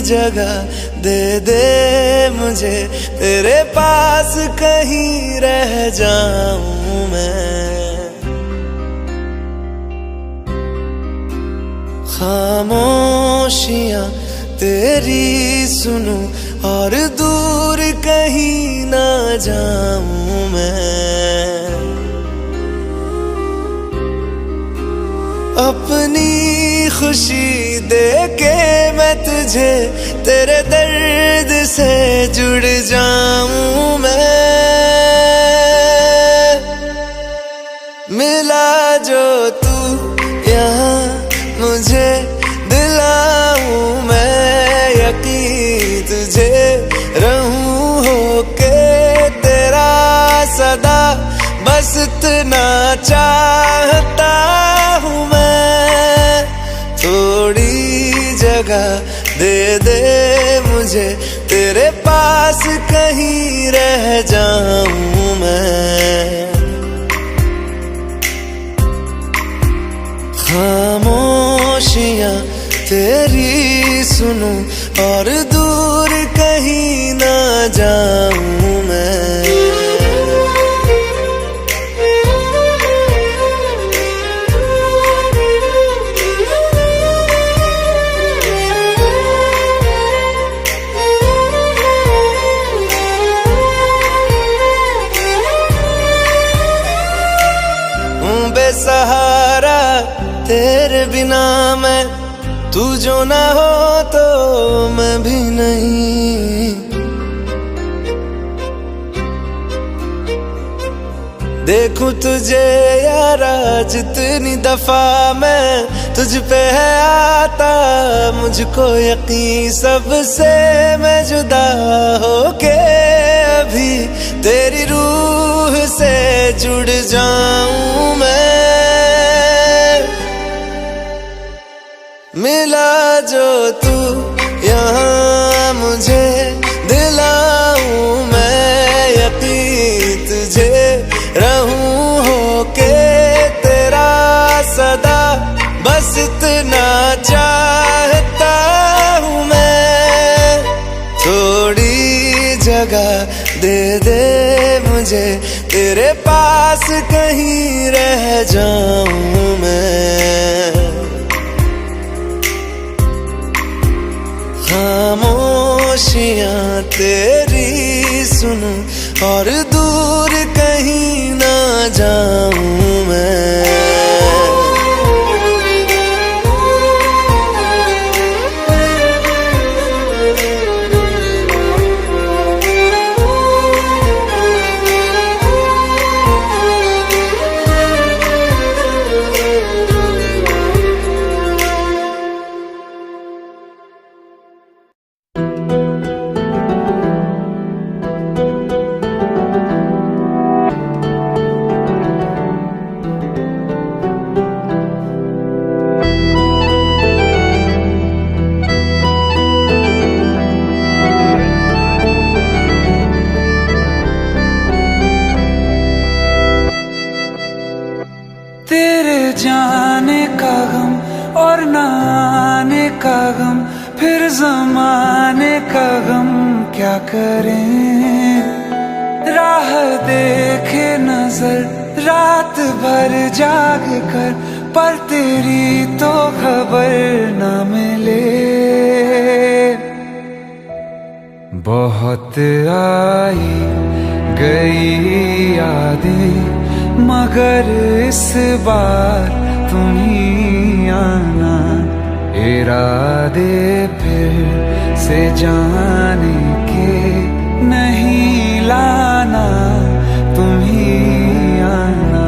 जगह दे दे मुझे, तेरे पास कहीं रह जाऊं मैं। खामोशियां तेरी सुनूं और दूर कहीं ना जाऊं मैं। अपनी खुशी दे के मैं तुझे, तेरे दर्द से जुड़ जाऊं मैं। मिला जो तू यहाँ मुझे, दिलाऊं मैं यकीन तुझे, रहूं होके तेरा सदा, बस इतना चाहता हूँ मैं। थोड़ी जगह दे दे मुझे, तेरे पास कहीं रह जाऊं मैं। खामोशियां तेरी सुनूं और दूर कहीं ना जाऊं मैं। बेसहारा तेरे बिना मैं, तू जो ना हो तो मैं भी नहीं। देखूं तुझे यारा जितनी दफा मैं, तुझ पे है आता मुझको यकीन, सबसे मैं जुदा होके अभी तेरी रूह से जुड़ जाऊं मैं। मिला जो तू यहाँ मुझे, दिलाऊं मैं यकीन तुझे, रहूं होके तेरा सदा, बस इतना चाहता हूँ मैं। थोड़ी जगह दे दे मुझे, तेरे पास कहीं रह जाऊं मैं। खामोशियां तेरी सुनूं और दूर कहीं ना जाऊं मैं। जाने का गम और न आने का गम, फिर ज़माने का गम क्या करें। राह देखे नजर रात भर जाग कर, पर तेरी तो खबर न मिले। बहुत आई गई यादें, मगर इस बार तुम ही आना। इरादे फिर से जाने के नहीं लाना, तुम ही आना।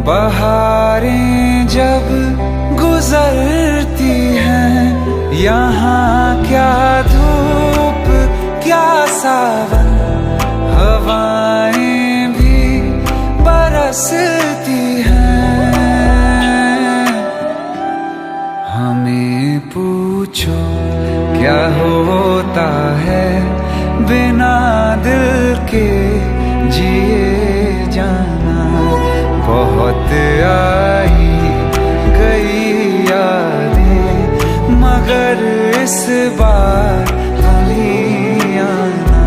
बहारें जब गुजरती हैं, यहाँ क्या धूप क्या सावन, हवाएं भी बरसती हैं। हमें पूछो क्या होता है बिना दिल के जिए जाना। बहुत आई गई यादें मगर इस बार तुम ही आना।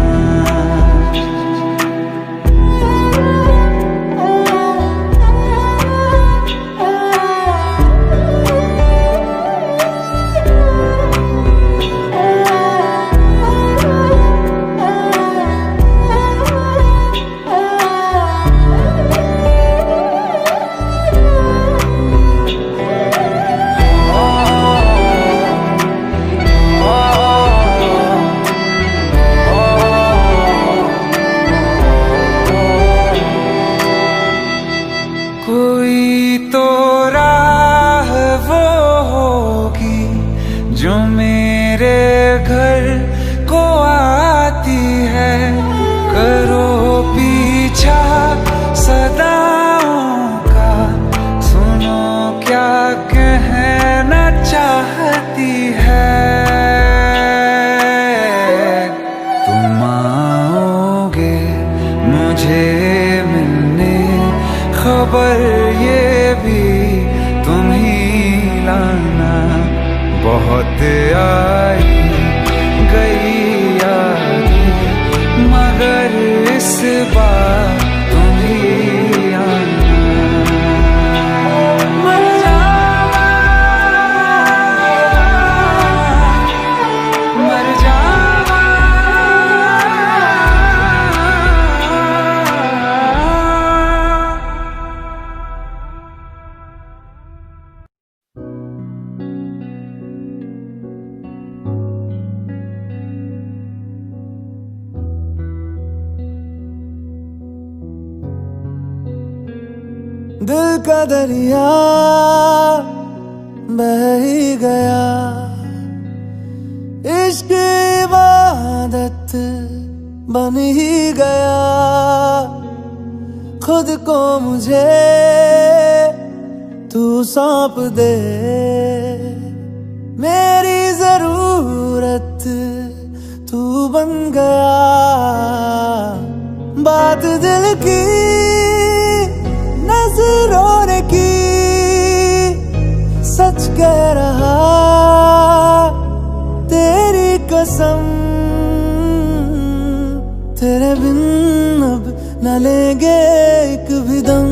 कोई तो राह वो होगी जो मेरे घर को आती है। करो पीछा सदाओं का, सुनो क्या कहना चाहती है। तुम आओगे मुझे मिलने, खबर ये भी तुम ही लाना। बहुत आई गई यादें मगर इस बार तुम ही आना। मर जावा, मर जावा। दिल का दरिया बह ही गया, इश्क इबादत बन ही गया। खुद को मुझे तू सौंप दे, मेरी जरूरत तू बन गया। बात दिल की नजरों ने की, सच कह रहा तेरी कसम। तेरे बिन अब न लेंगे एक भी दम।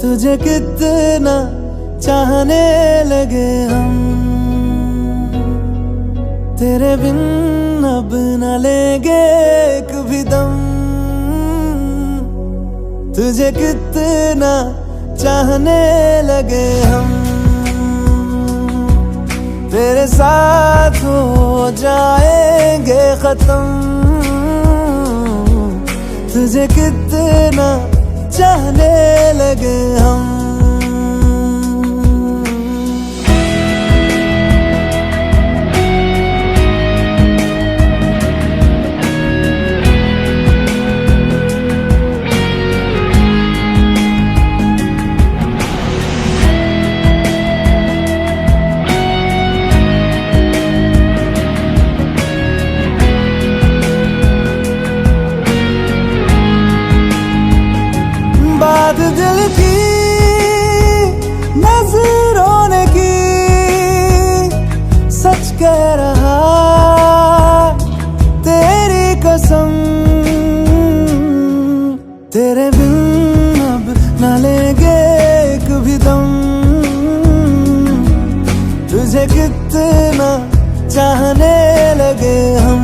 तुझे कितना चाहने लगे हम, तेरे बिन अब न लेंगे एक भी दम। तुझे कितना चाहने लगे हम, तेरे साथ हो जाएंगे खत्म। तुझे कितना चाहने लगे हम। बात दिल की नजरों ने की, सच कह रहा तेरी कसम। तेरे बिन अब न लेंगे एक भी दम। तुझे कितना चाहने लगे हम,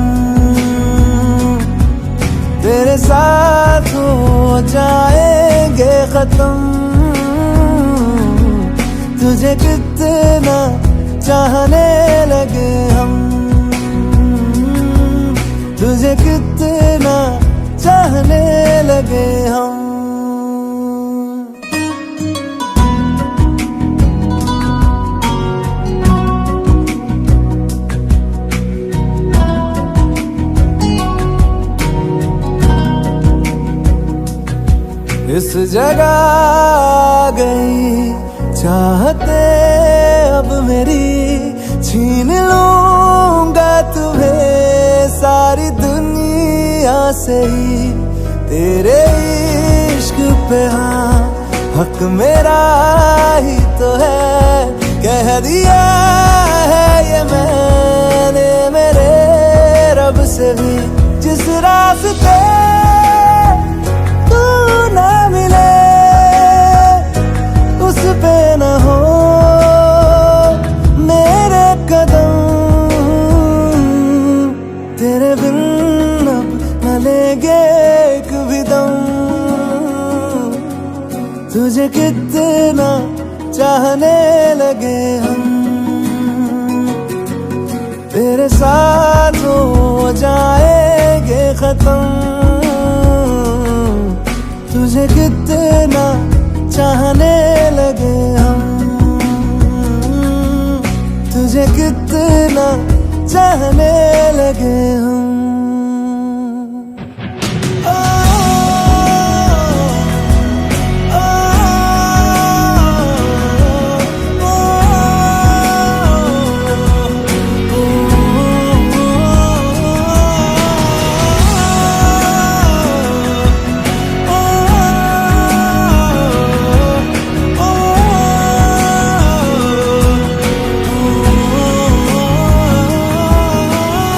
तेरे साथ हो जाएंगे खत्म। तुझे कितना चाहने लगे हम, तुझे कितना चाहने लगे हम। किस जगह गई चाहते अब मेरी, छीन लूंगा तुम्हें सारी दुनिया से ही। तेरे इश्क पे हाँ हक मेरा ही तो है, कह दिया है ये मैंने मेरे रब से भी। जिस रास्ते तू ना मिले उस पे न हो मेरे कदम, तेरे बिन अब न लेंगे एक भी दम। तुझे कितना चाहने लगे हम, तेरे साथ हो जाएंगे खत्म। तुझे कितना चाहने लगे हम, तुझे कितना चाहने लगे हम।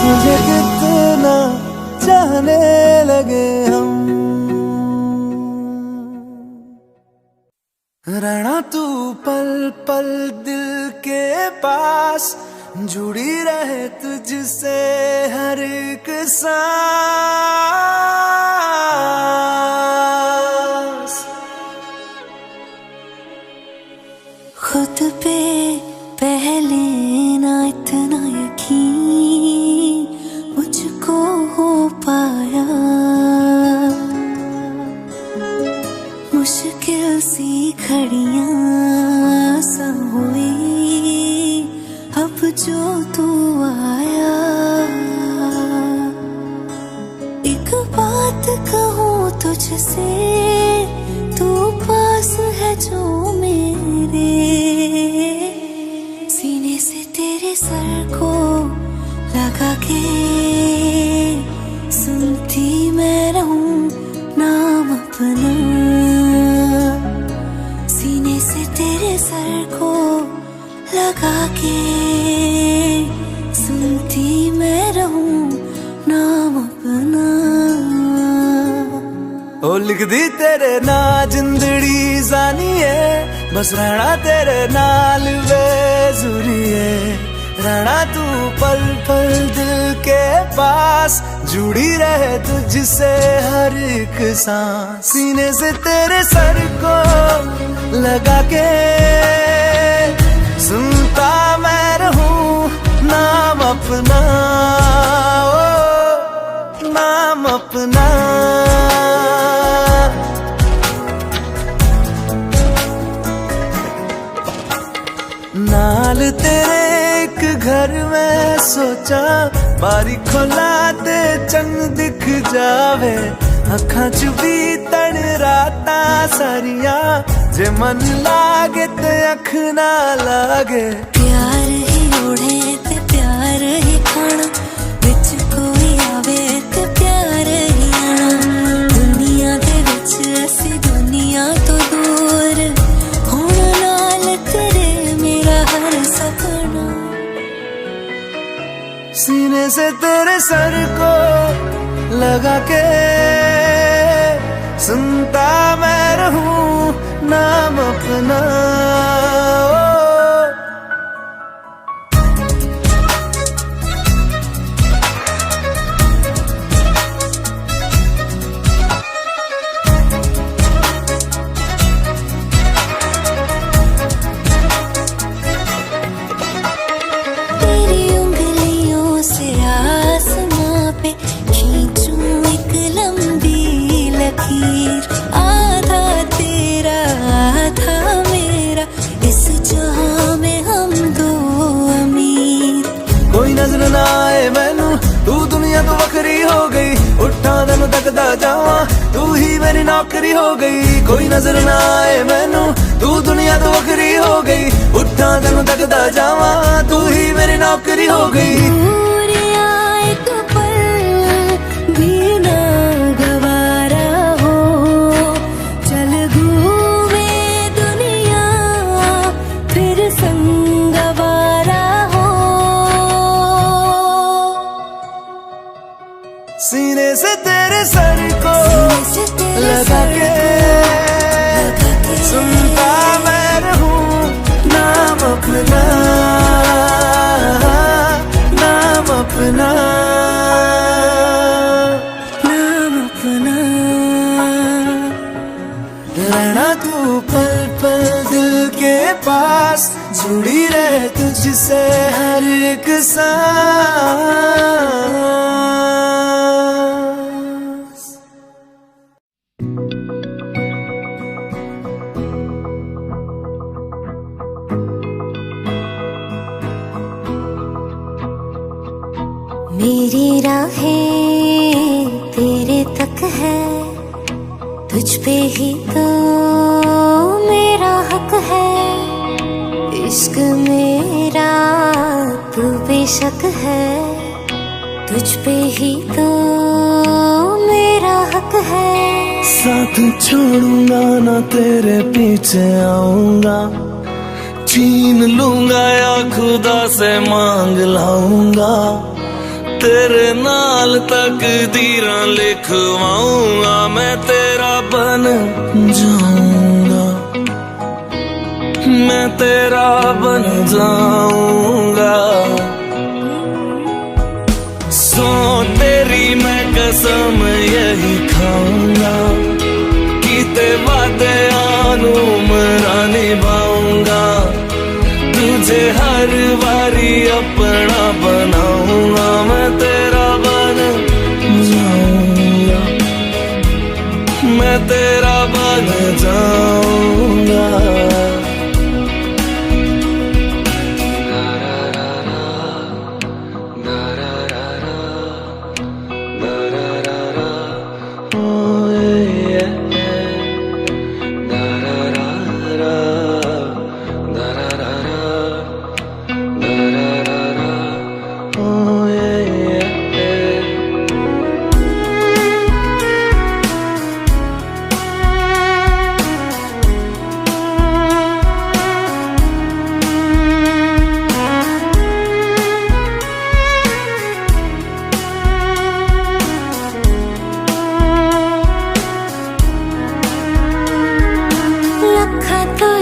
तुझे कितना चाहने लगे हम। रहना तू पल पल दिल के पास, जुड़ी रहे तुझसे हर एक सांस। खुद पे पहले ना इतना यकीन मुझको हो पाया, मुश्किल सी घड़ियां सब हुई अब जो तू आया। एक बात कहूँ तुझसे, तू पास है जो मेरे, सीने से तेरे सर को लगा के सुनती मैं रहूं नाम अपना। सीने से तेरे सर को लगा के सुनती मैं रहूं नाम अपना। ओ लिख दी तेरे ना जिंदड़ी जानी है, बस रहना तेरे नाल बेजुरी है। रहना तू पल पल दिल के पास, जुड़ी रहे तुझसे हर एक सांस। सीने से तेरे सर को लगा के सुनता मैं रहूं नाम अपना, ओ नाम अपना। नाल तेरे एक घर में सोचा, बारी खोला ते चंद दिख जावे। अखां च भी तन राता सारिया, जे मन लागे ते अख ना लागे। प्यार ही ओढ़े ते प्यार ही खाना, विच कोई आवे ते प्यार ही आना। दुनिया दे विच असी दुनिया तो दूर, हुण नाल तेरे मेरा हर सपना। सीने से तेरे सर को लगा के सुनता मैं रहूं नाम अपना, ओ। तेरी उंगलियों से आसमां पे खींचूं एक लंबी लकीर। आधा तेरा आधा मेरा, इस जहां में हम दो अमीर। कोई नजर ना आए मैनू तू दुनिया दुनिया तो वखरी हो गई, उठा तेन तकदा जावा, तू ही मेरी नौकरी हो गई। कोई नजर ना आए मैनू, तू दुनिया तो वखरी हो गई, उठा तेन तकदा जावा, तू ही मेरी नौकरी हो गई। सीने से तेरे सर को लगा के सुनता मैं रहूं नाम अपना, नाम अपना, नाम अपना। रहना तू पल पल दिल के पास, जुड़ी रहे तुझसे हर एक सांस। मेरी राहें तेरे तक है, तुझ पे ही तो मेरा हक है। इश्क मेरा तू बेशक है, तुझ पे ही तो मेरा हक है। साथ छोड़ूंगा ना तेरे पीछे आऊंगा, छीन लूंगा या खुदा से मांग लाऊंगा, तेरे नाल तकदीरां लिखवाऊंगा, मैं तेरा बन जाऊंगा, मैं तेरा बन जाऊंगा। सो तेरी मैं कसम यही खाऊंगा, कीते वादे आनू मरा निभाऊंगा, तुझे हर बारी अपना बनाऊंगा, मैं तेरा बन जाऊंगा, मैं तेरा बन जाऊंगा।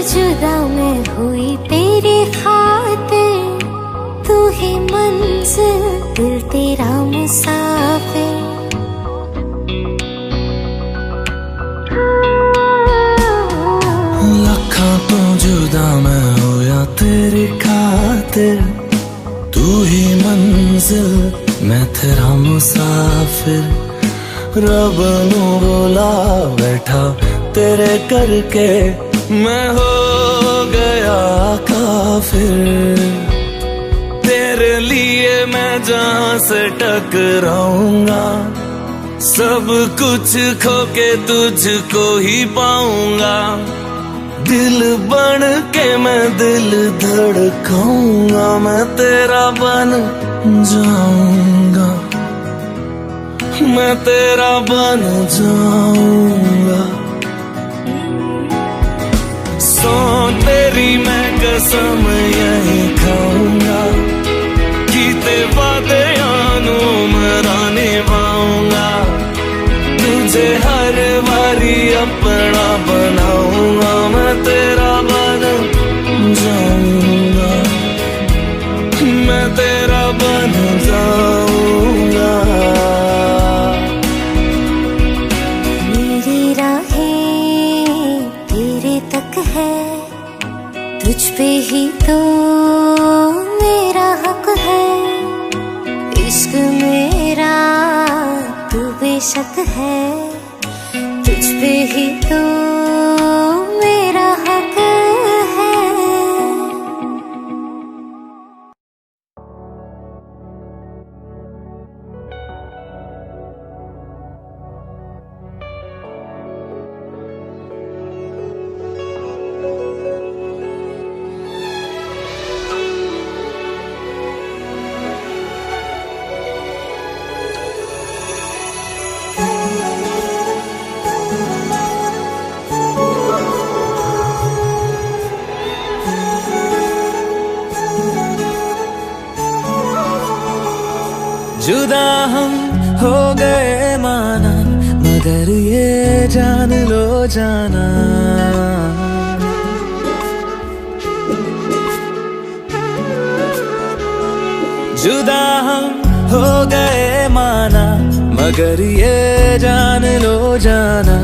जुदा मैं हुई तेरी खातिर, तू ही मंजिल दिल तेरा मुसाफिर। लखा तो जुदा मैं होया तेरी खातिर, तू ही मंजिल मैं तेरा मुसाफिर। रब नू बोला बैठा तेरे करके, मैं हो गया काफिर। तेरे लिए मैं जहां से टकराऊंगा, सब कुछ खो के तुझको ही पाऊंगा, दिल बन के मैं दिल धड़काऊंगा, मैं तेरा बन जाऊंगा, मैं तेरा बन जाऊंगा। सो तेरी मैं कसम यही खाऊंगा, कीते वादे आनू मरा निभाऊंगा, तुझे हर बारी अपना बनाऊंगा, मैं तेरा बन जाऊंगा, मैं तेरा बन जाऊंगा। मेरी राहें तेरे तक है, तुझ पे ही तो मेरा हक है। इश्क मेरा तू बेशक है, तुझ पे ही तो मेरा हक है। जुदा हम हो गए माना, मगर ये जान लो जाना, जुदा हम हो गए माना, मगर ये जान लो जाना,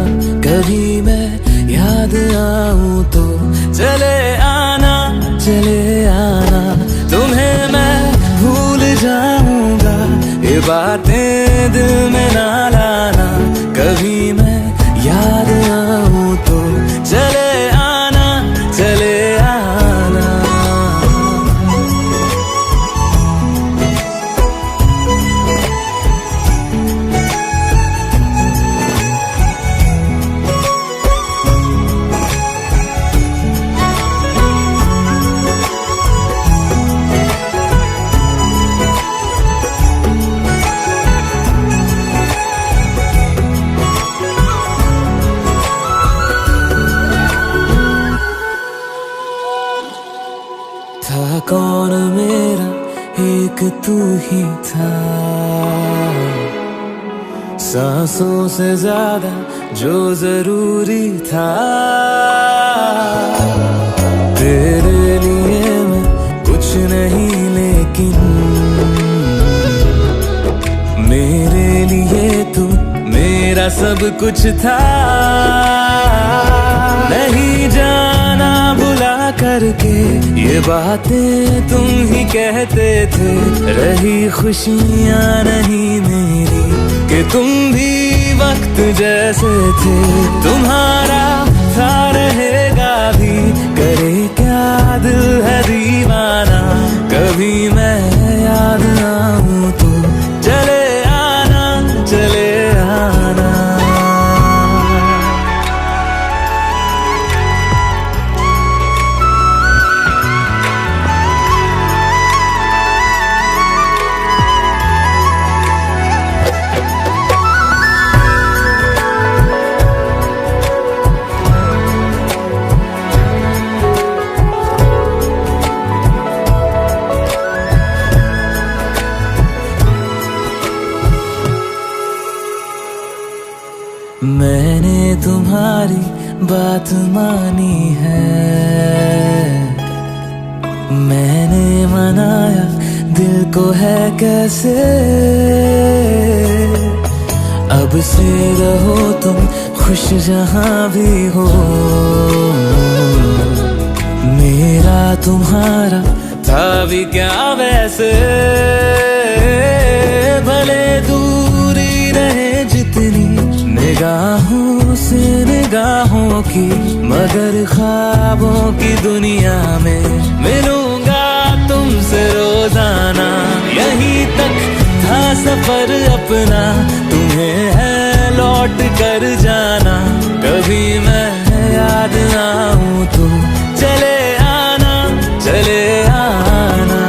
कभी मैं याद आऊं तो चले आना, चले आना, तुम्हें मैं भूल जाऊंगा, ये बातें दिल में ना लाना, कभी मैं याद आऊं तो चले आना, चले आना। था कौन मेरा एक तू ही था, सांसों से ज्यादा जो जरूरी था, तेरे लिए मैं कुछ नहीं लेकिन मेरे लिए तू मेरा सब कुछ था, नहीं जाना भुला करके ये बातें तुम ही कहते थे, रही खुशियाँ नहीं मेरी कि तुम भी वक्त जैसे थे, तुम्हारा था रहेगा भी, करे क्या दिल है दीवाना, कभी मैं याद आऊं तो चले आना, चले आना। मैंने तुम्हारी बात मानी है, मैंने मनाया दिल को है कैसे, अब से रहो तुम खुश जहां भी हो, मेरा तुम्हारा था भी क्या वैसे, भले दूरी रहे जितनी निगाहों से निगाहों की, मगर ख्वाबों की दुनिया में मिलूंगा तुमसे रोजाना, यहीं तक था सफर अपना, तुम्हें है लौट कर जाना, कभी मैं याद आऊं तो चले आना, चले आना।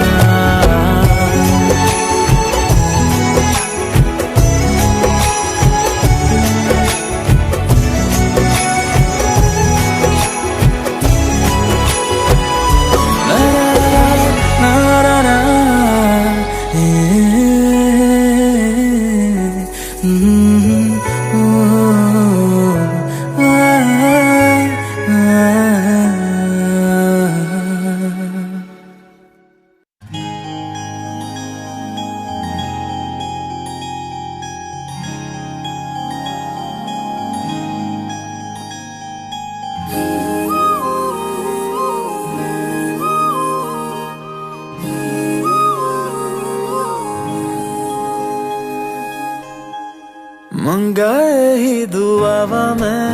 मंगाए ही दुआवा मैं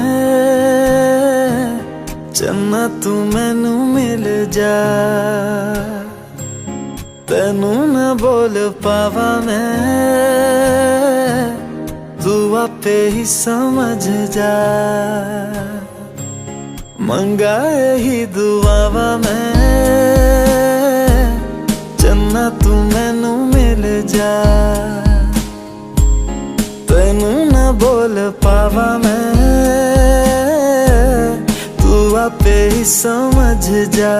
चन्ना तू मैनू मिल जा, तेनू न बोल पावा मैं, तू आपे ही समझ जा, मंगाए ही दुआवा मैं चन्ना तू मैनू मिल जा, तेनू न बोल पावा मैं, तू आपे ही समझ जा,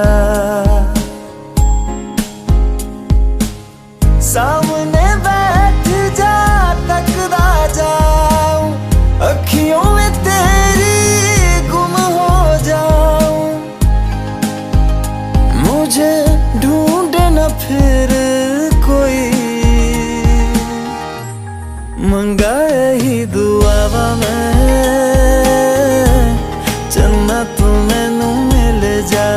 सामने बैठ मंगा ही दुआवा मैं चन्ना तू मैनू मिल जा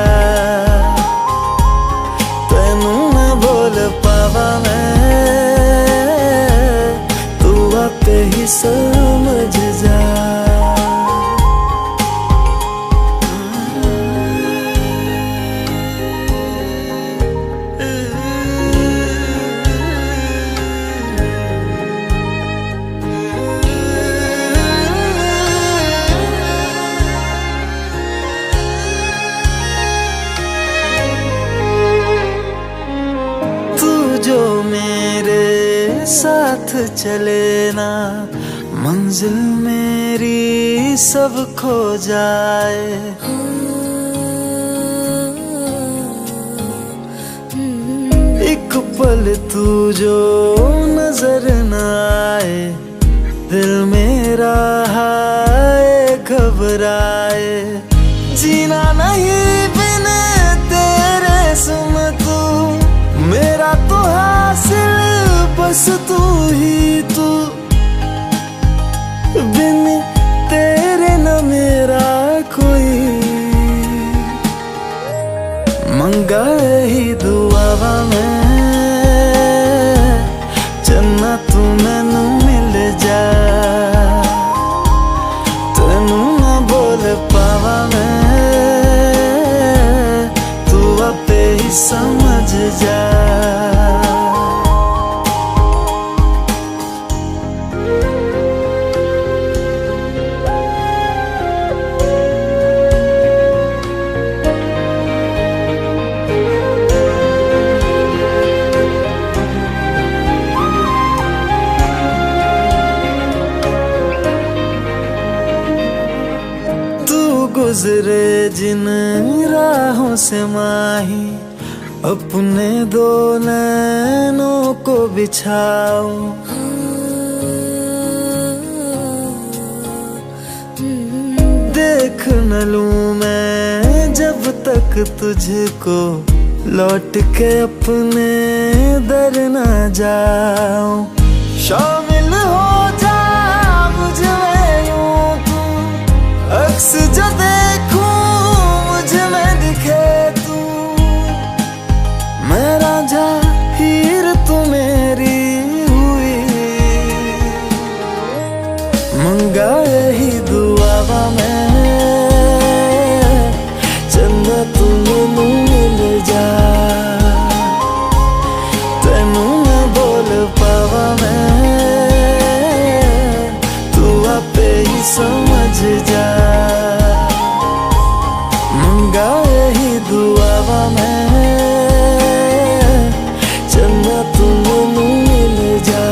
तेनू ना बोल पावा मैं तू आपे ही समझ जा जो मेरे साथ चले ना मंजिल मेरी सब खो जाए एक पल तू जो नजर न आए दिल मेरा हाय घबराए जीना नहीं बिना तेरे सुन तू मेरा तो हासिल बस तू ही तू बिन तेरे न मेरा कोई मंगा ही दुआवा मैं चन्ना तू मैनू मिल जा तेनू ना बोल पावा मैं तू आपे ही समझ जा गुजरे जिन राहों से माही अपने दो नैनों को बिछाओ देख न लूं मैं जब तक तुझको लौट के अपने दर न जाऊं शामिल हो जा मुझ में यूं तू अक्स जो देखूं मुझ में दिखे तू मैं राजा हीर तू मेरी हुई मंगा ही दुआवा मैं चन्ना तू मैनू मिल जा तेनू ना बोल पावा मैं तू आपे ही समझ जा मंगा ही दुआवा मैं चन्ना तू मैनू मिल जा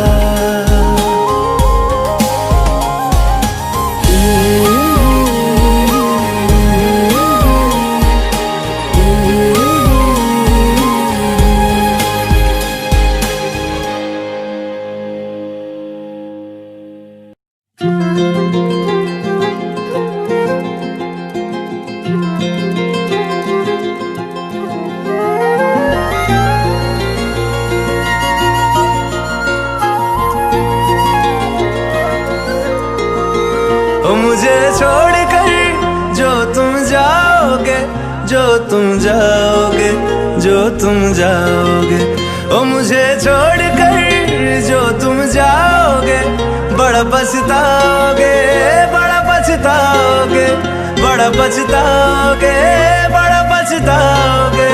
मुझे छोड़कर जो तुम जाओगे जो तुम जाओगे जो तुम जाओगे ओ मुझे छोड़कर जो तुम जाओगे बड़ा पछताओगे बड़ा पछताओगे बड़ा पछताओगे बड़ा पछताओगे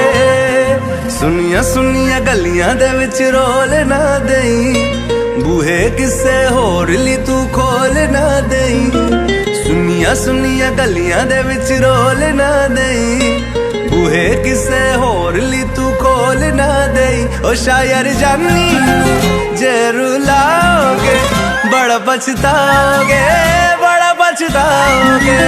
सुनिया सुनिया गलियां दे विच रोल ना देई बूहे किसे होर ली तू खोल ना देई सुनिया सुनिया गलियां दे विच रोल ना देई बूहे किसे होर ली तू खोल ना देई ओ शायर जानी जे रुलाओगे बड़ा पछताओगे बड़ा पछताओगे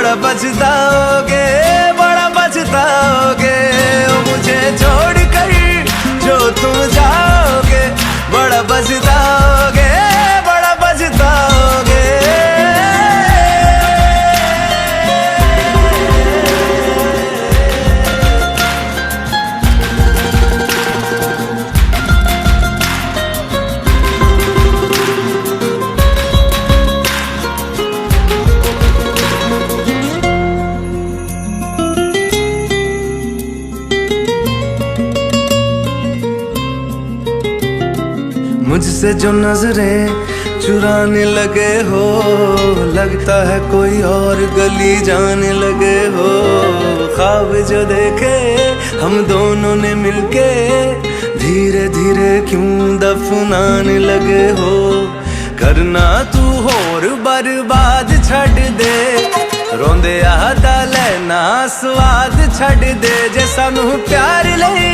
बड़ा पछताओगे, बड़ा पछताओगे। ओ मुझे छोड़ कर जो तुम जाओगे, बड़ा पछताओगे, बड़ा पछताओगे। मुझसे जो नजरें चुराने लगे हो, लगता है कोई और गली जाने लगे हो। ख्वाब जो देखे हम दोनों ने मिलके, धीरे धीरे क्यों दफनाने लगे हो। करना तू होर बर्बाद छड़ दे, रोंदे आदा लेना स्वाद छड़ दे। जे सानू प्यार लई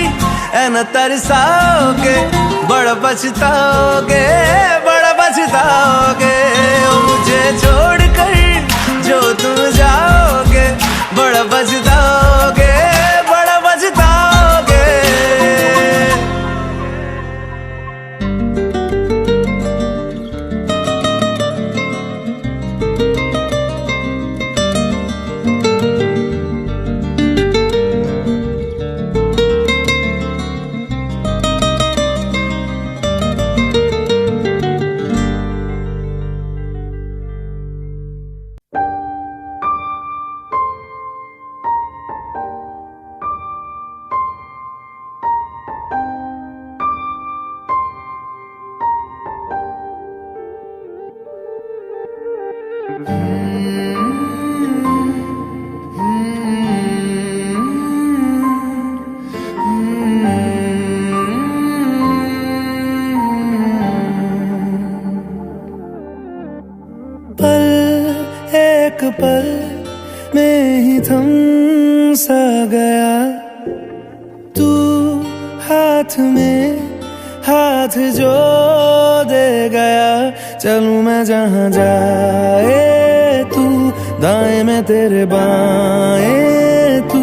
ऐना तरसाओगे, बड़ा पछताओगे, बड़ा पछताओगे। ओ मुझे छोड़ कर जो तुम जाओगे, बड़ा पछताओगे, बड़ा पछताओगे। पल एक पल में ही थम सा गया, तू हाथ में हाथ जो दे गया। चलूं मैं जहां जाए तू, दाएं में तेरे बाएं तू,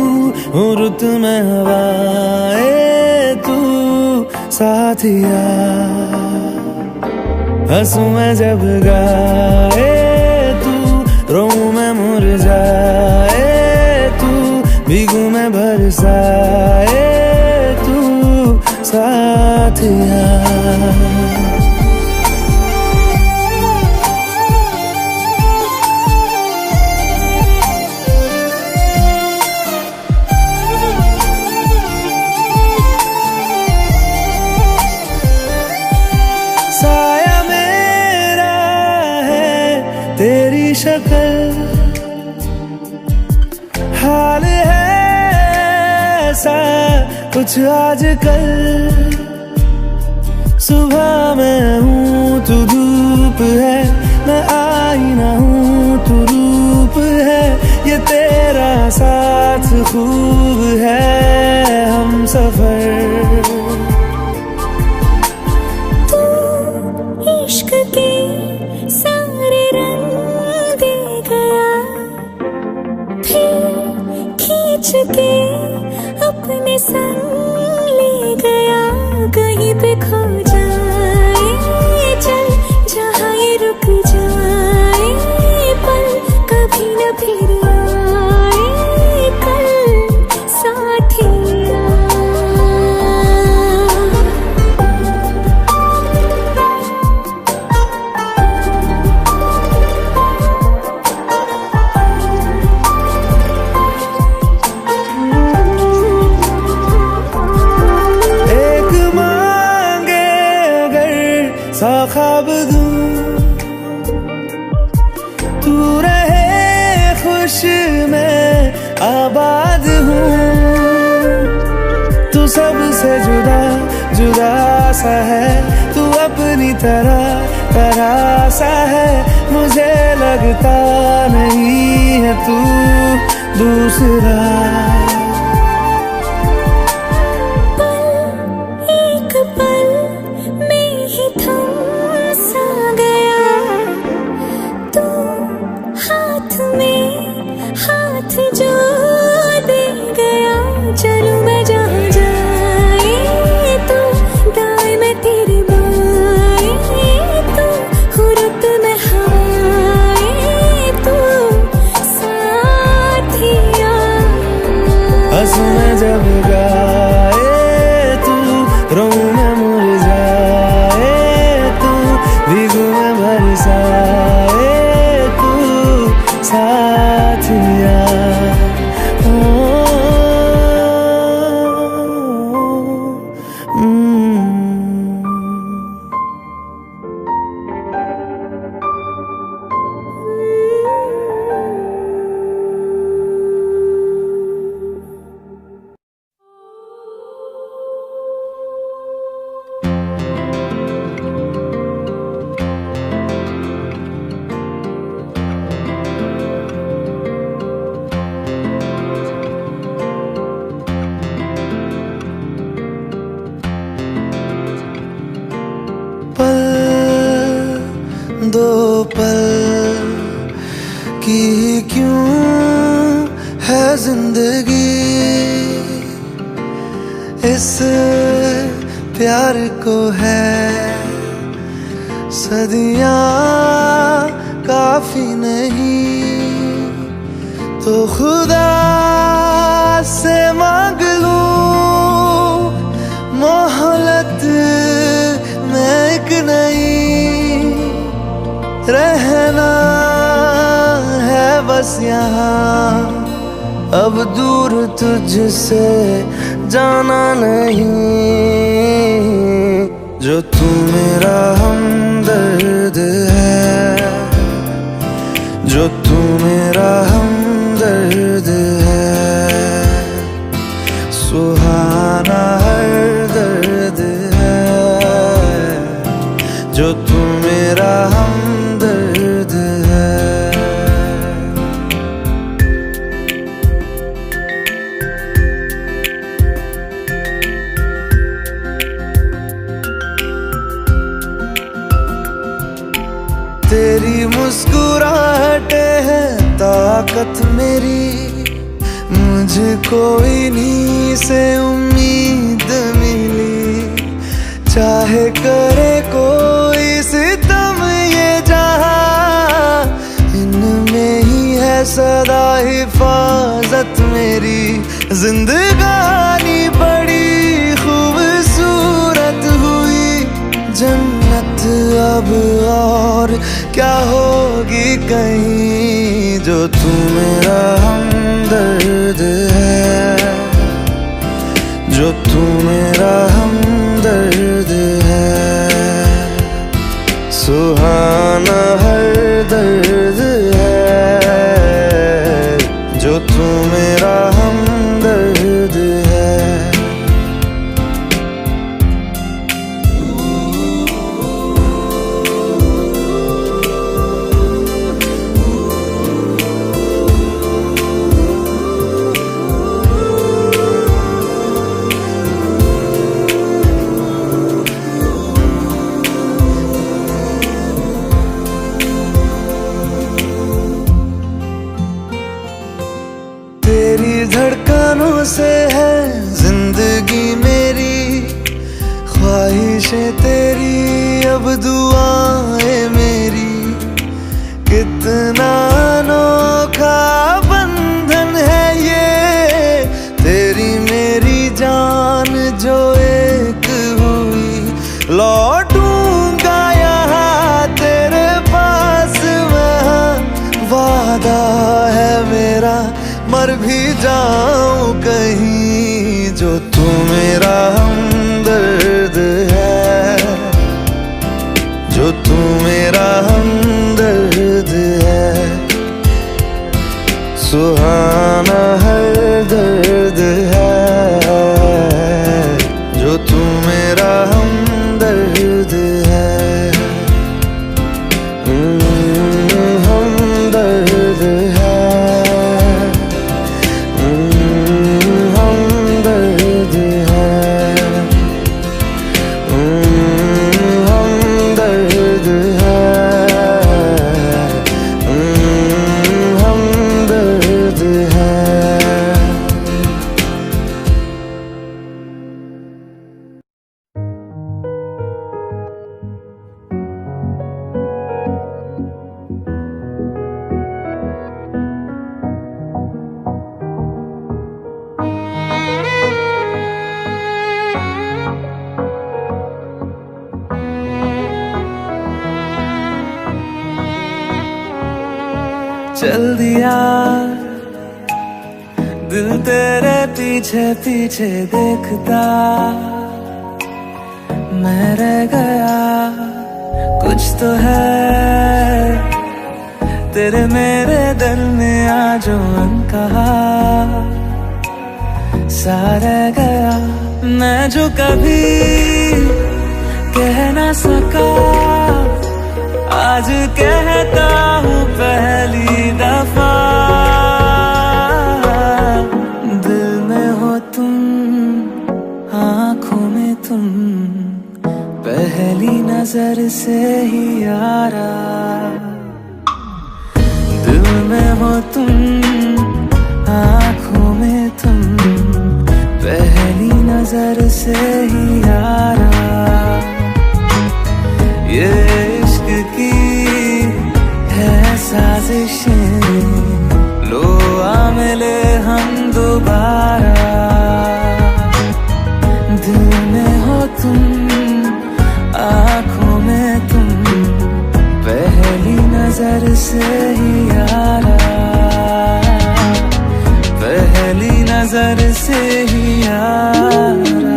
हूँ रुत में हवाएं तू साथिया। हंसूं मैं जब गाए तू, रोऊं मैं मुरझाए तू, भीगूं मैं बरसाए तू साथिया। साया मेरा है तेरी शक्ल, हाल है ऐसा कुछ आजकल। सुबह मैं हूँ तू धूप है, मैं आईना हूँ तू रूप है। ये तेरा साथ खूब है हम सफर। इश्क के सारे रंग दे गया, फिर खींच के अपने संग ले गया। कहीं पे खो जाए चल, जहाँ ये रुक जाए पल, कभी न फिर आए कल साथिया। सा ख्वाब दूं, तू रहे खुश मैं आबाद हूँ। तू सबसे जुदा जुदा सा है, तू अपनी तरह तरह सा है। मुझे लगता नहीं है तू दूसरा। की क्यों है जिंदगी, इस प्यार को है सदियां काफी नहीं, तो खुदा से मांग लूं मोहलत में एक नई, रहना है बस यहाँ, अब दूर तुझसे जाना नहीं। जो तू मेरा हमदर्द है, जो तू मेरा हमदर्द है, सुहाना हर दर्द है, जो तू मेरा हमदर्द है। तेरी मुस्कुराहटे है ताकत मेरी, मुझको इन्हीं से उम्मीद मिली, चाहे करे कोई सितम ये जहां, इनमें ही है सदा हिफाजत मेरी। जिंदगानी बड़ी खूबसूरत हुई, जन्नत अब और क्या होगी कहीं, जो तू मेरा हमदर्द है, जो तू मेरा हमदर्द है, सुहाना हर दर्द है, जो तू मेरा हमदर्द है। तेरी धड़कनों से है जिंदगी मेरी, ख्वाहिशें तेरी अब दुआएं मेरी, कितना अनोखा बंधन है ये, तेरी मेरी जान जो एक हुई, लौटूंगा यहाँ तेरे पास वहाँ, वादा है मेरा मर भी जाऊं कहीं, जो तू मेरा हमदर्द है, जो तू मेरा हमदर्द है, सुहाना हर दर्द है, जो तू मेरा हमदर्द है। हमदर्द है, चल दिया दिल तेरे पीछे पीछे देखता, मैं रह गया कुछ तो है तेरे मेरे दरमियां जो अनकहा, सा रह गया मैं जो कभी कह ना सका, आज कहता हूँ पहली दफा, दिल में हो तुम आँखों में तुम, पहली नजर से ही यारा, दिल दिल में हो तुम, आँखों में तुम, पहली नजर से ही यारा। ये इश्क की है साजिशें, लो आ मिले हम दोबारा। दिल में हो तुम, आँखों में तुम, पहली नजर से ही यारा, पहली नजर से ही यारा।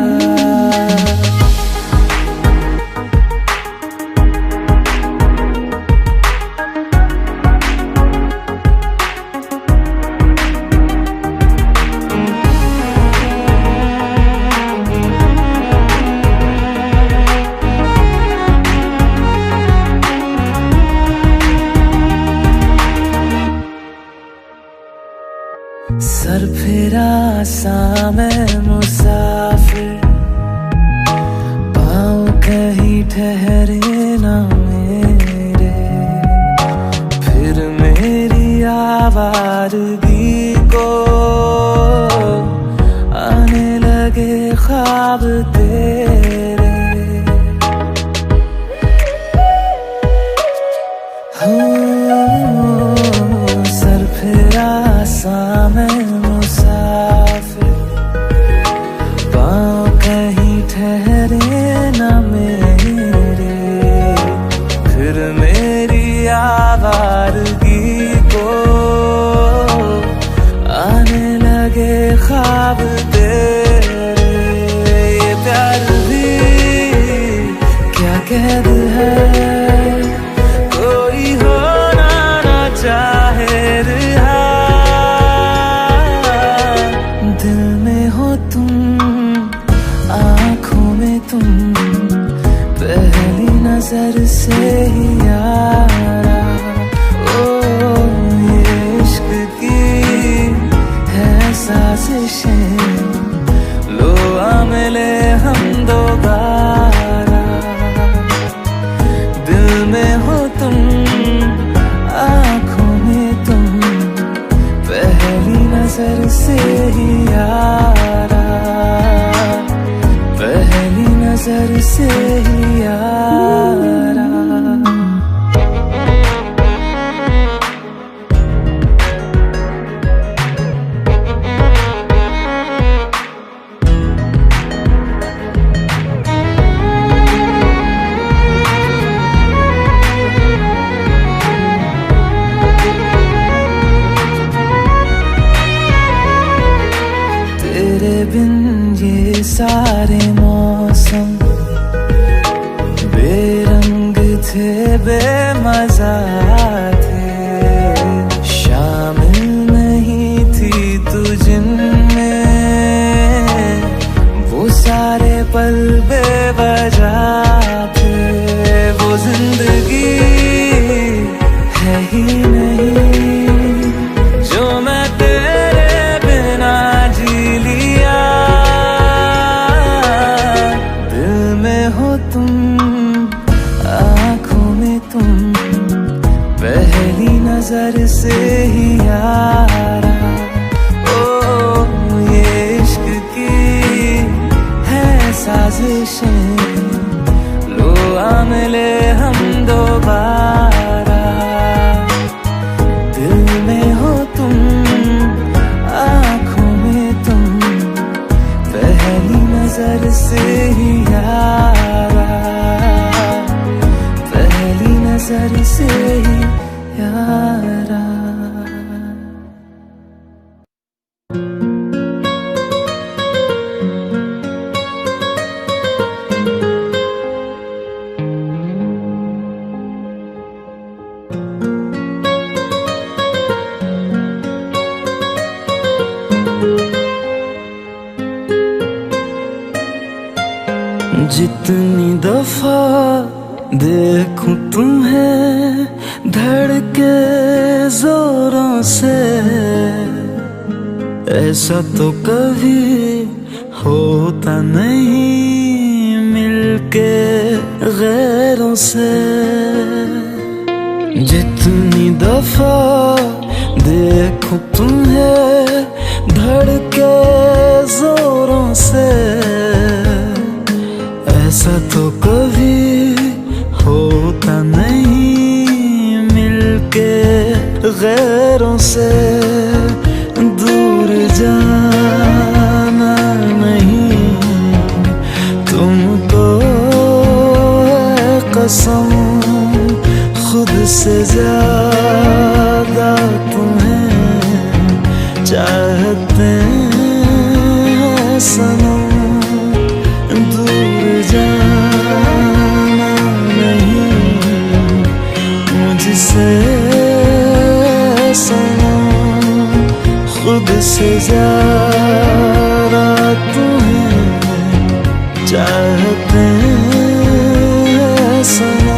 सर फिरा सा मैं मुसाफिर, पाँव कहीं ठहरे ना मेरे, फिर मेरी आवारगी को आने लगे ख्वाब तेरे। सर फिरा सा मैं मुसाफिर, पाँव कहीं ठहरे ना मेरे, फिर मेरी आवारगी को आने लगे ख्वाब तेरे। ये प्यार भी क्या कैद है, कोई होना ना चाहे रिहा। दिल में हो तुम, आँखों में तुम, पहली नजर से ही यारा। ओ ये इश्क की है साजिशें, लो आ मिले हम दोबारा। दिल में हो तुम, आँखों में तुम, पहली नजर से ही यारा, पहली नजर से ही यारा। तेरे बिन ये सारे मौसम बेरंग थे, बेमजा थे, शामिल नहीं थी तू जिनमें, वो सारे पल बेवजह थे। वो जिंदगी है ही नहीं जो मैं तेरे बिना जी लिया। दिल में हो तुम, आँखों में तुम, पहली नजर से ही यारा। ओ ये इश्क की है साजिशें, लो आ मिले हम दोबारा। दिल में हो तुम, आँखों में तुम, पहली नजर से ही यारा, पहली नजर से ही यारा। जितनी दफा देखूं तुम्हें धड़के जोरों से, ऐसा तो कभी होता नहीं मिलके गैरों से। जितनी दफा देखूं तुम्हें धड़के जोरों से, ऐसा तो कभी होता नहीं मिलके गैरों से। दूर जाना नहीं तुमको है कसम, खुद से ज्यादा तुम्हें चाहते हैं सनम। दूर जाना नहीं मुझसे सनम, खुद से ज्यादा तुम्हें चाहते हैं सनम।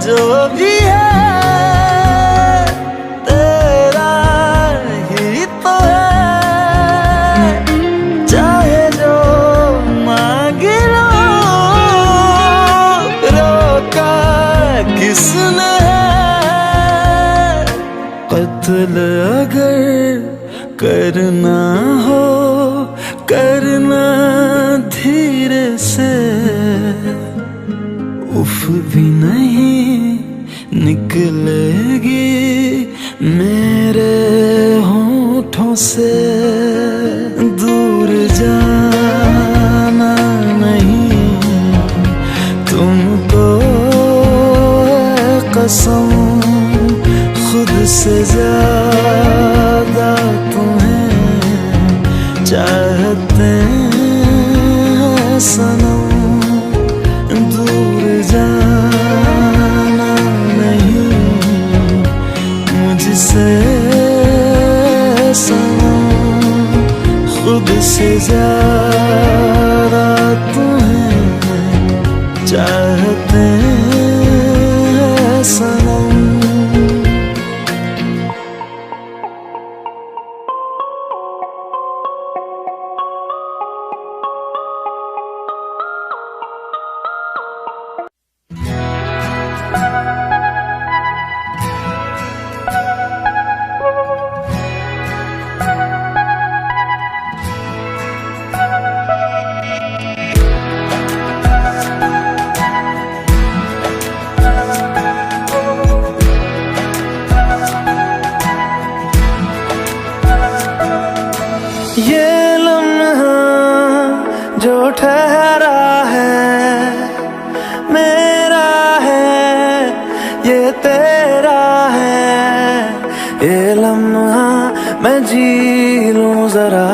जो भी है तेरा ही तो है, चाहे जो मांग लो, रोका किसने है। कत्ल अगर करना हो करना धीरे से, उफ भी नहीं निकलेगी मेरे होठों से। दूर जाना नहीं तुमको है कसम, खुद से ज्यादा तुम्हें चाहते हैं सनम। दूर जाना नहीं मुझसे सनम, खुद से ज्यादा तुम्हें चाहते हैं सनम। ये लम्हा जो ठहरा है मेरा है, ये तेरा है। ये लम्हा मैं जी लूं जरा,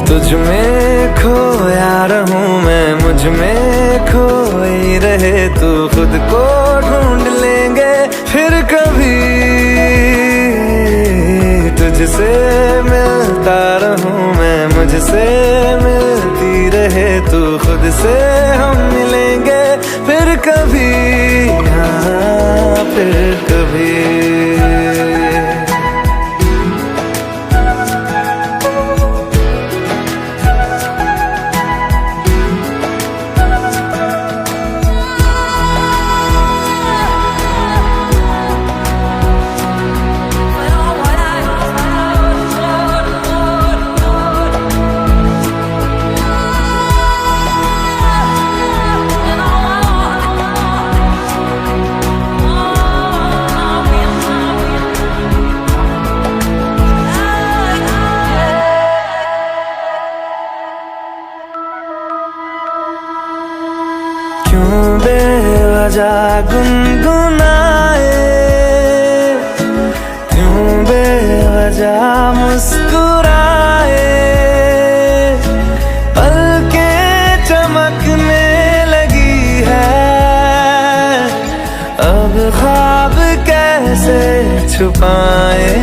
तुझ में खोया रहूं मैं, मुझ में खोई रहे तू। खुद को ढूंढ लेंगे फिर कभी, तुझसे मिलता रहूं मैं, मुझसे मिलती रहे तू। खुद से हम मिलेंगे फिर कभी, हाँ फिर कभी। क्यों बेवजह गुनगुनाए, क्यों बेवजह मुस्कुराए। पलकें चमकने लगी है, अब ख्वाब कैसे छुपाए।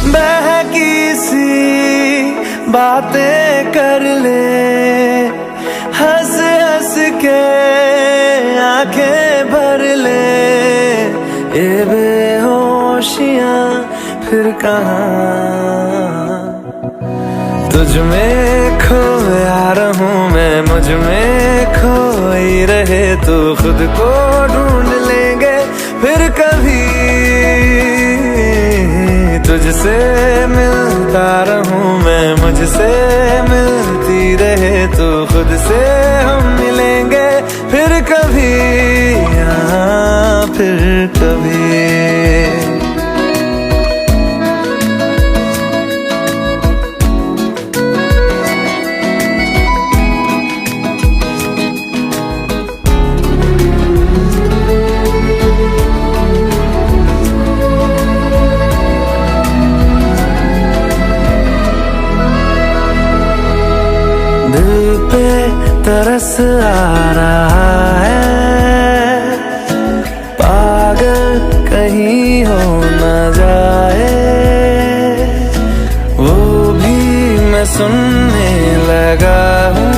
बहकी सी बातें कर ले, हंस हंस के आंखें भर ले, ये बेहोशियां फिर कहाँ। तुझ में खोया रहूं मैं, मुझ में खोई रहे तू, खुद को ढूंढ लेंगे फिर कभी। तुझसे मिलता रहूं मैं, मुझसे मिलती रहे तू, खुद से हम मिलेंगे फिर कभी, हाँ फिर कभी। दिल पे तरस आ रहा है, पागल कहीं हो न जाए, वो भी मैं सुनने लगा हूँ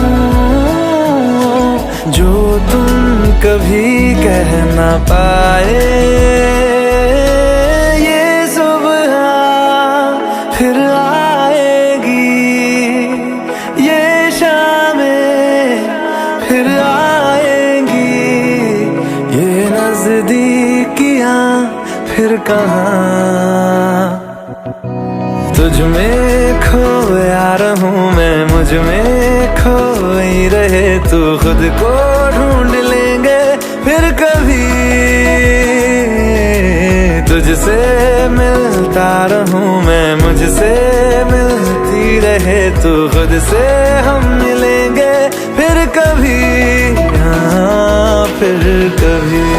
जो तुम कभी कह न पाए। ये सुबह फिर आएगी, ये शामें फिर आएंगी, ये नजदीकियां फिर कहाँ। तुझ में खोया रहूं मैं, मुझ में खोई रहे तू, खुद को ढूंढ लेंगे फिर कभी। तुझसे मिलता रहूं मैं, मुझसे मिलती रहे तू, खुद से हम मिलेंगे फिर कभी, हाँ फिर कभी।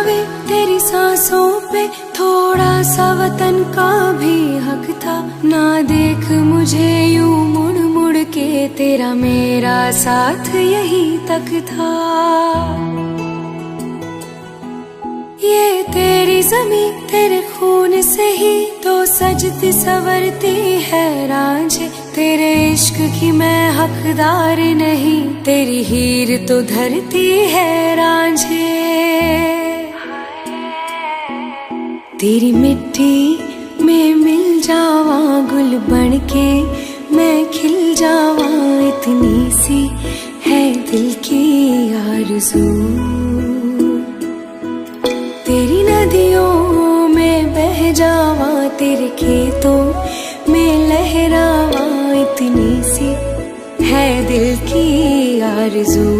वे तेरी सांसों पे थोड़ा सा वतन का भी हक था, ना देख मुझे यूं मुड़ मुड़ के, तेरा मेरा साथ यही तक था। ये तेरी ज़मीं तेरे खून से ही तो सजती संवरती है रांझे, तेरे इश्क की मैं हकदार नहीं, तेरी हीर तो धरती है रांझे। तेरी मिट्टी में मिल जावा गुल बन के, मैं खिल जावा, इतनी सी है दिल की आरज़ू। तेरी नदियों में बह जावा, तेरे खेतों में लहरावा, इतनी सी है दिल की आरज़ू।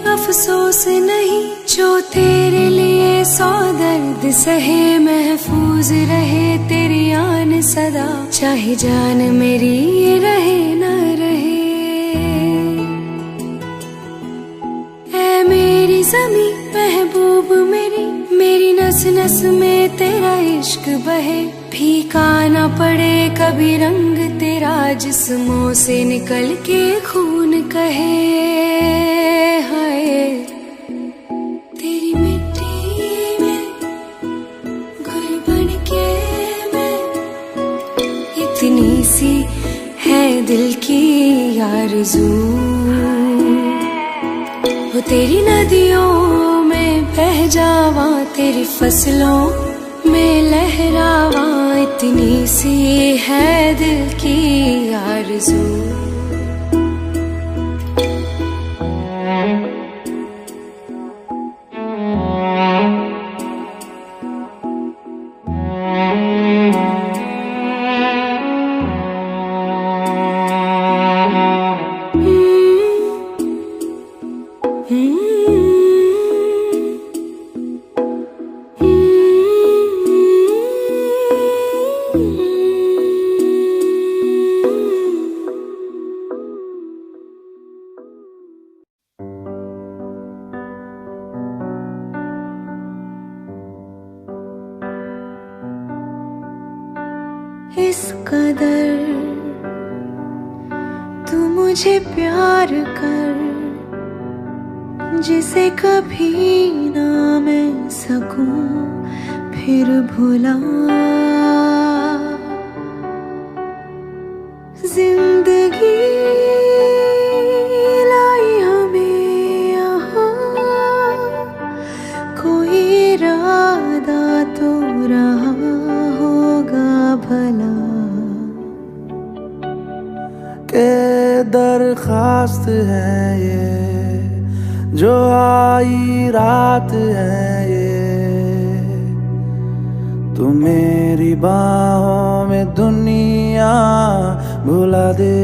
अफसोस नहीं जो तेरे लिए सौ दर्द सहे, महफूज रहे तेरी आन सदा, चाहे जान मेरी ये रहे न रहे। ऐ मेरी ज़मीं महबूब मेरी, मेरी नस नस में तेरा इश्क बहे, फीका न पड़े कभी रंग तेरा, तेरा जिस्मों से निकल के खून कहे हाय, तेरी मिट्टी में गुल बन के मैं, इतनी सी है दिल की आरज़ू, वो तेरी नदियों में बह जावा, तेरी फसलों में लहरावा, इतनी सी है दिल की आरज़ू। इस कदर तू मुझे प्यार कर, जिसे कभी ना मैं सकूं फिर भुला। जिंदगी लाई हमें यहाँ, कोई इरादा तो रहा होगा भला, के दरखास्त है ये जो आई रात है ये, तू मेरी बाहों में दुनिया भुला दे,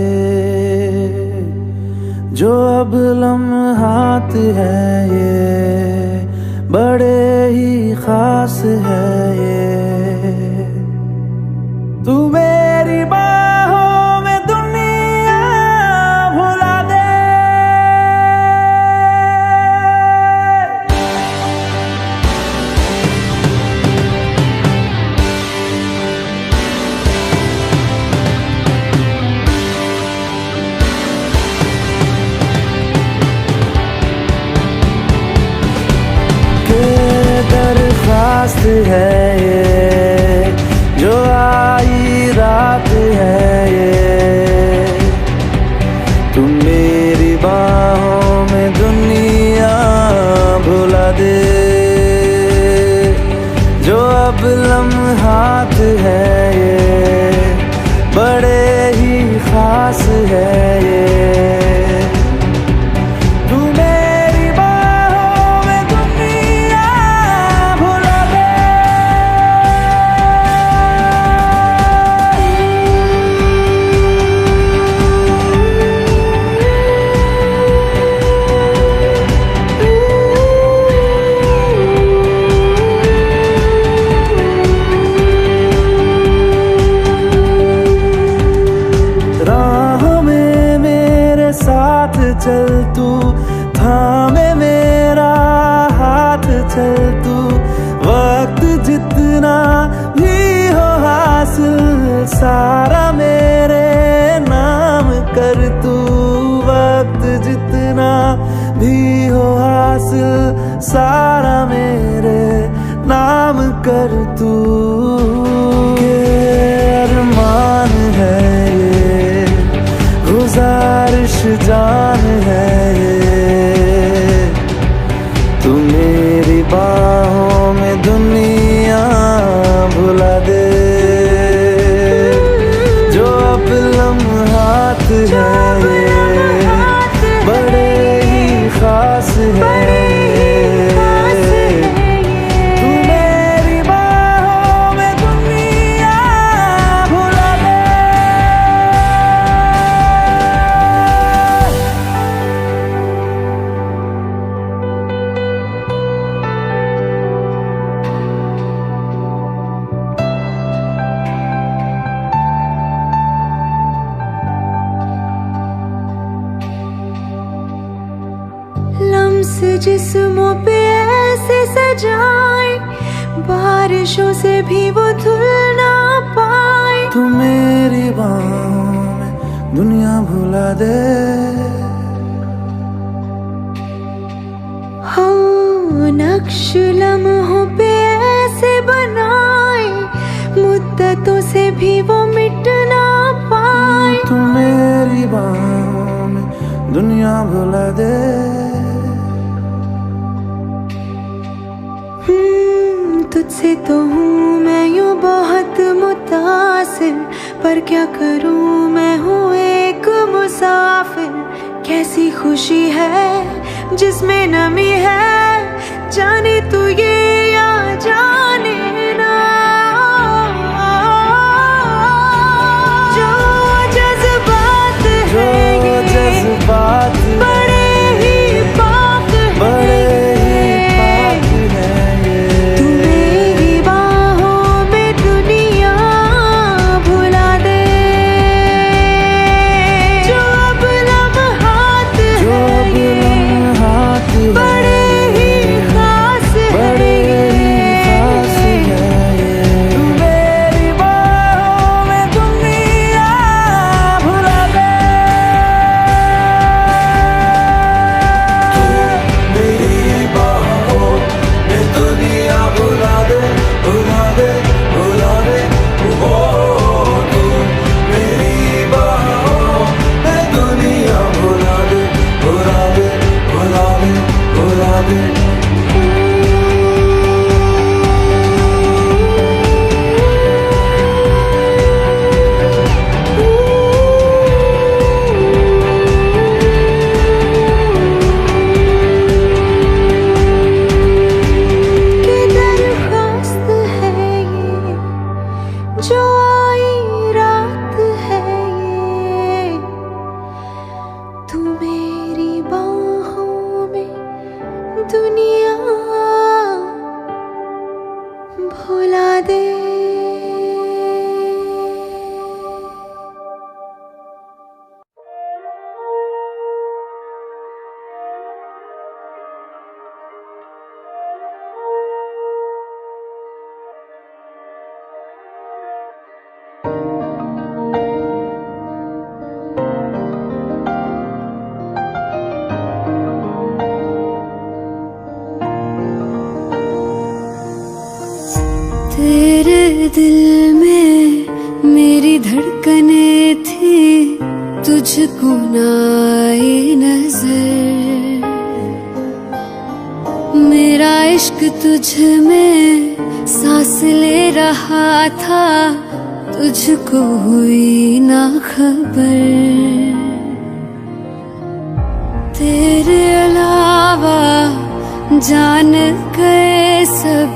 जो अब लम्हात है ये बड़े ही खास है ये, तू मेरी बाहों में दुनिया भुला दे। के दरखास्त है ये जो आई रात है ये, तू मेरी बाहों में दुनिया भुला दे, जो अब लम्हात है ये बड़े ही खास है ये, तू मेरी बाहों में दुनिया भुला दे। राह में मेरे साथ चल तू, थामे मेरा हाथ चल तू, वक्त जितना भी हो हासिल सारा मेरे नाम कर तू, वक्त जितना भी हो हासिल सारा मेरे नाम कर तू, ये अरमान है ये गुजारिश जान है ये, तू मेरी बाहों में दुनिया भुला दे, जो अब लम्हात है ये बड़े ही खास है, तू मेरी बाहों में दुनिया भुला दे। लम्स जिस्मों पे ऐसे सजाए, बारिशों से भी वो धुल ना पाए, तू मेरी बाहों दुनिया भुला दे। हाँ, नक्श लम्हों पे ऐसे बनाए, मुद्दतों से भी वो मिट ना पाए। तू मेरी बाहों में दुनिया भुला दे। तुझसे तो हूँ मैं यूँ बहुत मुतासिर, पर क्या करूँ मैं हूँ एक मुसाफिर। कैसी खुशी है जिसमें नमी है, जाने तू ये या जाने ना। जो जज्बात है ये जज्बात बड़े ही पाक है। तू मेरी बाहों में दुनिया भुला दे। जो अब लम्हात है बड़े ही खास है। तू मेरी बाहों में दुनिया भुला दे। तू मेरी बाहों में दुनिया भुला दे, भुला दे, भुला दे। ओ तू मेरी बाहों में दुनिया भुला दे, भुला दे, भुला दे, भुला दे। कि दरख्वास्त है ये, जो आई रात है ये। तू मेरी बाहों में दुनिया भुला दे। तेरे दिल में मेरी धड़कने थी, तुझको ना आई नजर। मेरा इश्क तुझ में सांस ले रहा था, तुझको हुई ना खबर। तेरे अलावा जान गए सब,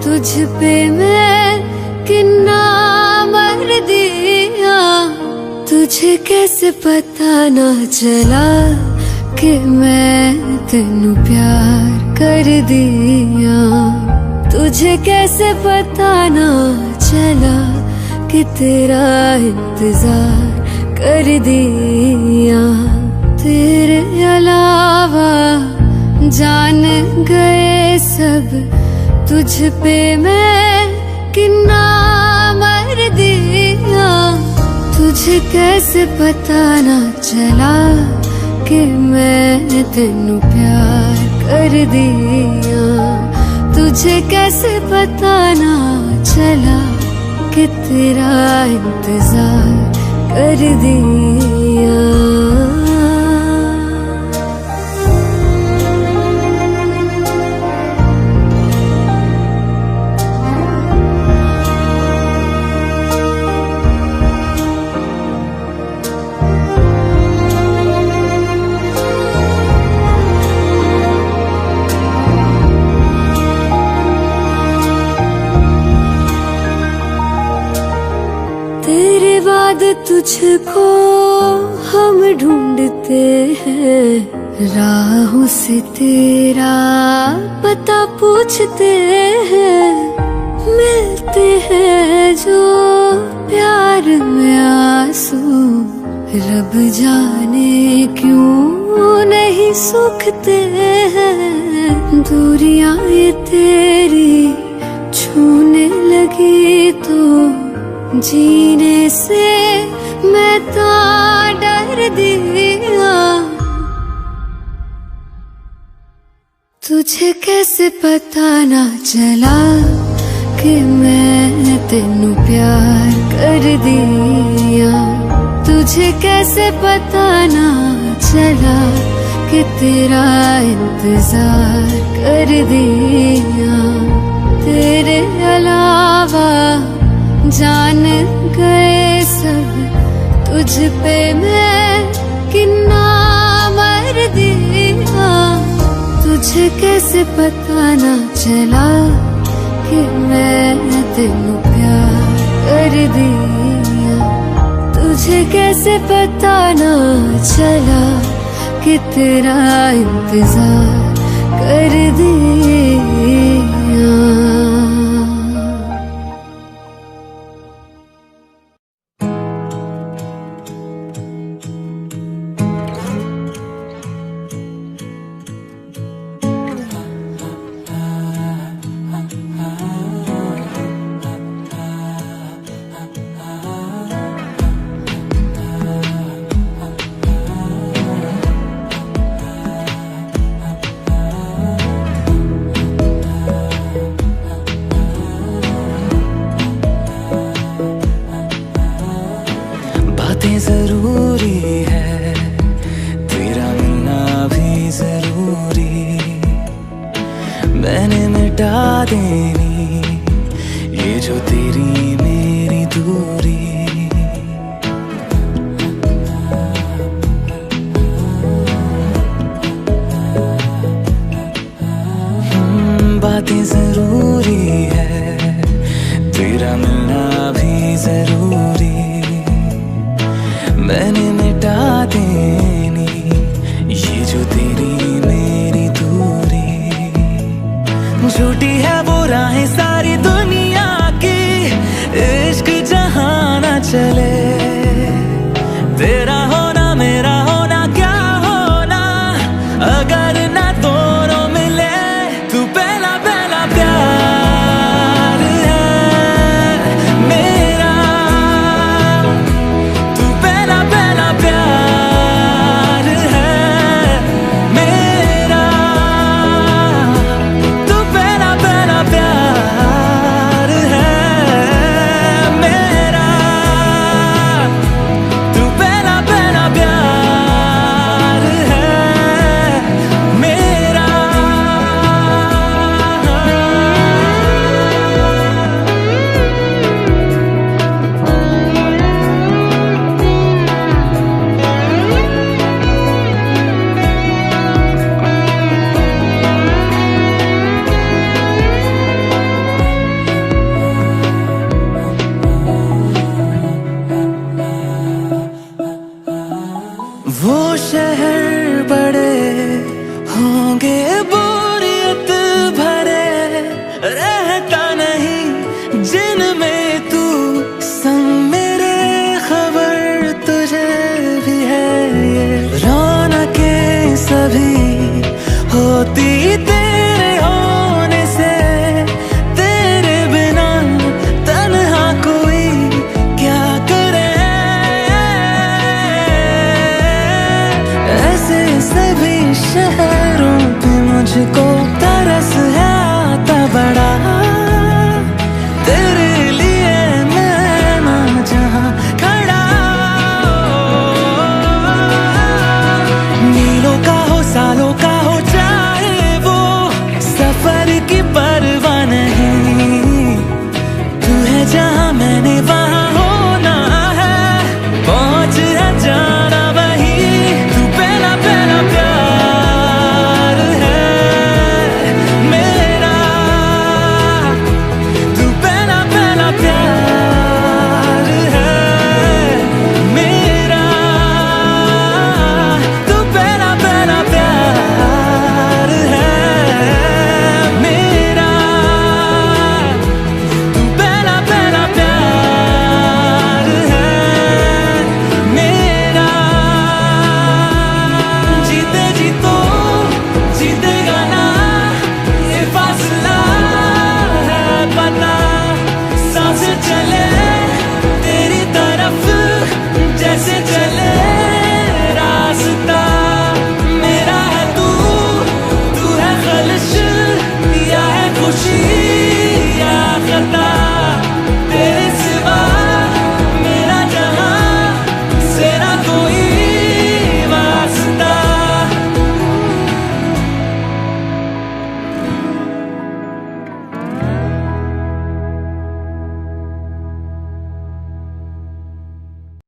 तुझ पे मैं किन्ना मर दिया। तुझे कैसे पता ना चला कि मैं तेनू प्यार कर दिया। तुझे कैसे पता ना चला कि तेरा इंतजार कर दिया। तेरे अलावा जान गए सब, तुझ पे मैं किन्ना मर दिया। तुझे कैसे पता ना चला कि मैं तेनू प्यार कर दिया। तुझे कैसे पता ना चला कि तेरा इंतजार कर दिया। तेरे बाद तुझको हम ढूंढते हैं, राहों से तेरा पता पूछते हैं। मिलते हैं जो प्यार में आंसू, रब जाने क्यों नहीं सूखते हैं। दूरियां ये तेरी छूने लगी तो जीने से मैं तो डर दिया। तुझे कैसे पता ना चला कि मैं तेनू प्यार कर दिया। तुझे कैसे पता ना चला कि तेरा इंतजार कर दिया। तेरे अलावा जान गए सब, तुझ पे मैं कितना मर दिया। तुझे कैसे पता ना चला कि मैं तेनू प्यार कर दिया। तुझे कैसे पता ना चला कि तेरा इंतजार कर दिया। बातें जरूरी है, तेरा मिलना भी जरूरी। मैंने मिटा देनी ये जो तेरी मेरी दूरी। बातें जरूरी है, तेरा मिलना भी जरूरी। मैंने मिटा देनी ये जो तेरी मेरी दूरी। झूठी है वो राहें सारी दुनिया की, इश्क जहां ना चले। तेरा होना मेरा होना क्या होना, अगर ना दोनों मिले। तू पहला पहला प्यार है मेरा, तू पहला पहला प्यार है मेरा। तू पहला पहला प्यार है मेरा, तू पहला पहला प्यार है मेरा। वो शहर बड़े होंगे बोरियत भरे, रहता नहीं जिनमें तू संग मेरे। खबर तुझे भी है ये रौनकें सभी होती तेरे होने से। तेरे बिना तन्हा कोई क्या करे। ऐसे सभी शहरों पे मुझको